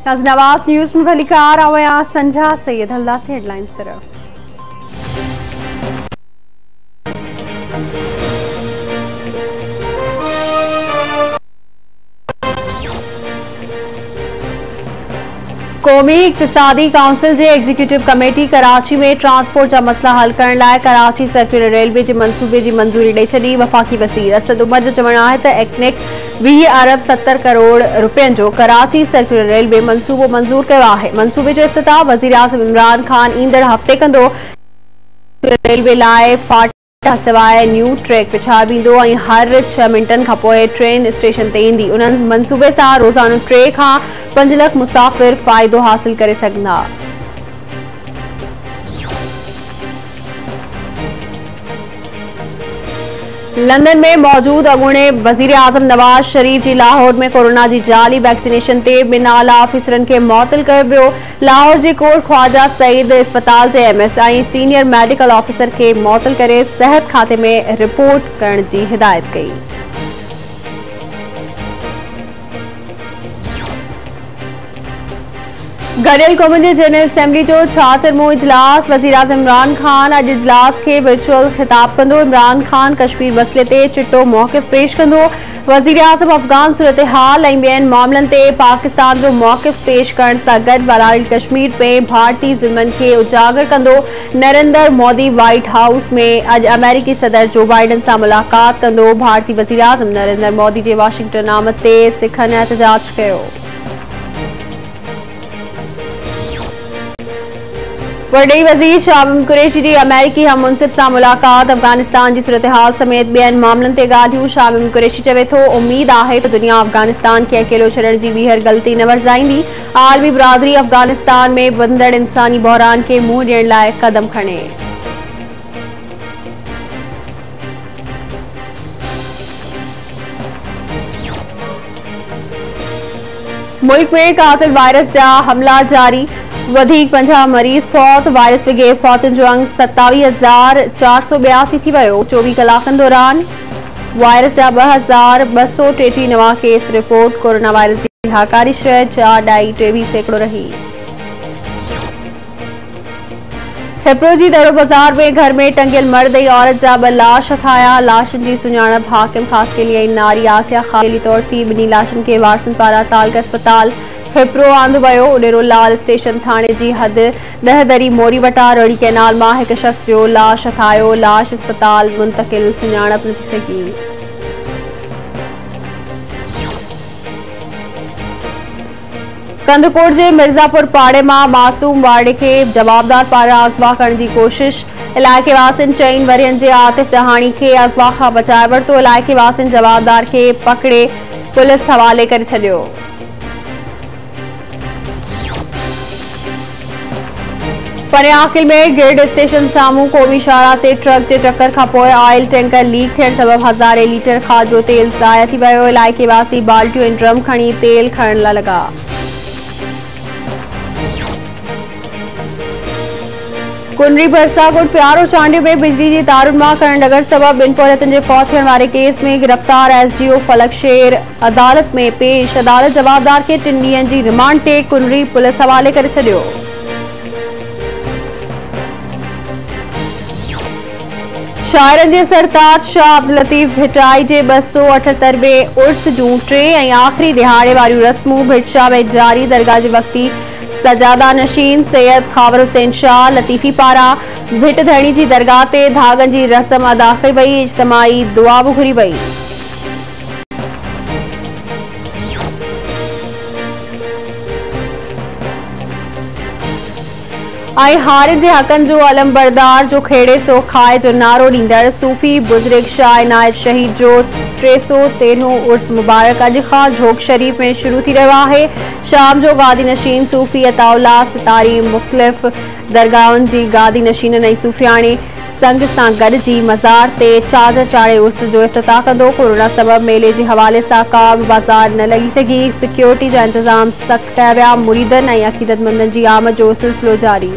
Nawaz news में भलीकार आवाया संझा सैयद हल्ला से हेडलाइंस तरफ। कौमी इक़्तिसादी काउंसिल जे एग्जीक्यूटिव कमेटी कराची में ट्रांसपोर्ट जा मसला हल करण लाइ कराची सर्कुलर रेलवे जे मंसूबे जी मंजूरी ॾेई छॾी। वफ़ाक़ी वज़ीर असद उमर जो चवणु आहे त एक्नेक 20 अरब 70 करोड़ रुपयनि जो कराची सर्कुलर रेलवे मंसूबो मंजूर कयो आहे। मंसूबे जो इफ़्तिताह वज़ीर आज़म इमरान खान ईंदड़ हफ़्ते कंदो। रेलवे लाइ सवाइ न्यू ट्रैक पिछाड़ बींदो ऐं हर 6 मिंटनि खां पोइ ट्रेन स्टेशन ते ईंदी। उन्हनि मंसूबे सां रोज़ानो 3 खां 5 लख मुसाफ़िर फ़ाइदो हासिल करे सघंदा। लंदन में मौजूद अॻूणे वज़ीर आज़म नवाज शरीफ जी लाहौर में कोरोना जी जाली वैक्सीनेशन ते 2 आला ऑफिसरनि खे मुअत्तल कयो वियो। लाहौर जे कोट ख्वाजा सईद अस्पताल जे एमएस ऐं सीनियर मेडिकल ऑफिसर खे मुअत्तल करे सिहत खाते में रिपोर्ट करण जी हिदायत कई। गडियल क़ौमुनि जी जनरल असेंबली जो 76वां इजलास वज़ीर आज़म इमरान खान अॼु इजलास खे वर्चुअल ख़िताब कंदो। इमरान खान कश्मीर मसइले ते चिटो मौक़िफ़ पेश कंदो। वज़ीर आज़म अफ़गान सूरत हाल ऐं ॿियनि मामलनि ते पाकिस्तान जो मौक़िफ़ पेश करण सां गॾु बराइल कश्मीर में भारतीय ज़ुल्मनि खे उजागर कंदो। नरेंद्र मोदी व्हाइट हाउस में अॼु अमेरिकी सदर जो बाइडन सां मुलाक़ात कंदो। भारतीय वज़ीर आज़म नरेंद्र मोदी जे वाशिंगटन आमद ते सिखनि एहतजाज कयो। वॾे वज़ीर शाह कुरैशी जी अमेरिकी हम मुंसिब सां मुलाक़ात। अफ़गानिस्तान जी सूरत हाल समेत ॿियनि मामलनि ते ॻाल्हियूं। शाह कुरैशी चवे थो उमीद आहे त दुनिया अफ़गानिस्तान खे अकेलो छॾण जी ॿीहर ग़लती न वर्जाईंदी। आलमी बिरादरी अफ़गानिस्तान में वंदड़ इंसानी बहरान खे मुंहुं ॾियण लाइ क़दम खणे। मुल्क में कातिल वायरस जा हमला जारी। वधीक 50 मरीज़ फौत। वायरस बग़ैर फौतुनि जो अंक 27,482 थी वियो। 24 कलाकनि दौरान वायरस जा 2,233 नवां केस रिपोर्ट। कोरोना वायरस जी हाकारी शरह 4.23% रही। हिप्रो जी दड़ो बाज़ार में घर में टंगियल मर्द ऐं औरत जा 2 लाश हथाया। लाशनि जी सुञाणप हाकिम ख़ासकेली ऐं नारी आसिया ख़ासकेली तौर थी। 2 लाशनि खे वारसनि पारां तालका अस्पताल हिप्रो आंदो वियो। उडेरो लाल स्टेशन थाणे जी हद ॾहदरी मोरी वटां रोड़ी कैनाल मां हिकु शख़्स जो लाश हथायो। लाश अस्पताल मुंतकिल सुञाणप न थी सघी। कंदकोट जे मिर्ज़ापुर पाड़े मां मासूम वारड़े खे जवाबदार पारां अगवा करण जी कोशिश। इलाइक़े वासियुनि 4 वरियनि जे आतिफ़ दहाणी खे अगवा खां बचाए वरितो। इलाइक़े वासियुनि जवाबदार खे पकड़े पुलिस हवाले करे छॾियो। परियाकिल में गिर्ड स्टेशन साम्हूं क़ौमी शाहराह ते ट्रक जे टक्कर खां पोइ ऑयल टैंकर लीक थियण सबबि हज़ारे लीटर खाधो तेल ज़ाया थी वियो। इलाइक़े वासी बाल्टियूं ऐं ड्रम खणी तेल खणण लाइ लॻा। कुनरी भरसाकोट प्यारो चांडियो में बिजली जी तारुनि मां करंट लॻण सबबि 2 औरतुनि जे फौत थियण वारे केस में गिरफ़्तार एसडीओ फलक शेर अदालत में पेश। अदालत जवाबदार खे 3 ॾींहनि जी रिमांड ते कुनरी पुलिस हवाले करे छॾियो। शाइरनि जे सरताज शाह अब्दुल लतीफ़ भिटाई जे 278वें उर्स जूं 3 ऐं आख़िरी दिहाड़े वारियूं रस्मूं भिटशाह में जारी। दरगाह जे वक़्ती सजादा नशीन सैयद खावर हुसैन शाह लतीफ़ी पारां भिट धणी जी दरगाह ते धागनि जी रस्म अदा कई वई। इज्तिमाई दुआ बि घुरी वई। ऐं हारिन जे हक़नि जो अलमबरदार जो खेड़े सो खाए जो नारो ॾींदड़ सूफ़ी बुज़ुर्ग शाह इनायत शहीद जो 313 उर्स मुबारक अॼु खां झोक शरीफ में शुरू थी रहियो आहे। शाम जो गादी नशीन सूफ़ी अताउल्ला सितारी मुख़्तलिफ़ दरगाहुनि जी गादी नशीननि ऐं सूफ़ियाणे संग सां गॾिजी मज़ार ते चादर चाढ़े उर्स जो इफ़्तिताह कंदो। कोरोना सबबि मेले जे हवाले सां का बि बाज़ार न लॻी सघी। सिक्योरिटी जा इंतज़ाम सख़्त कया विया। मुरीदनि ऐं अक़ीदतमंदनि जी आमद जो सिलसिलो जारी।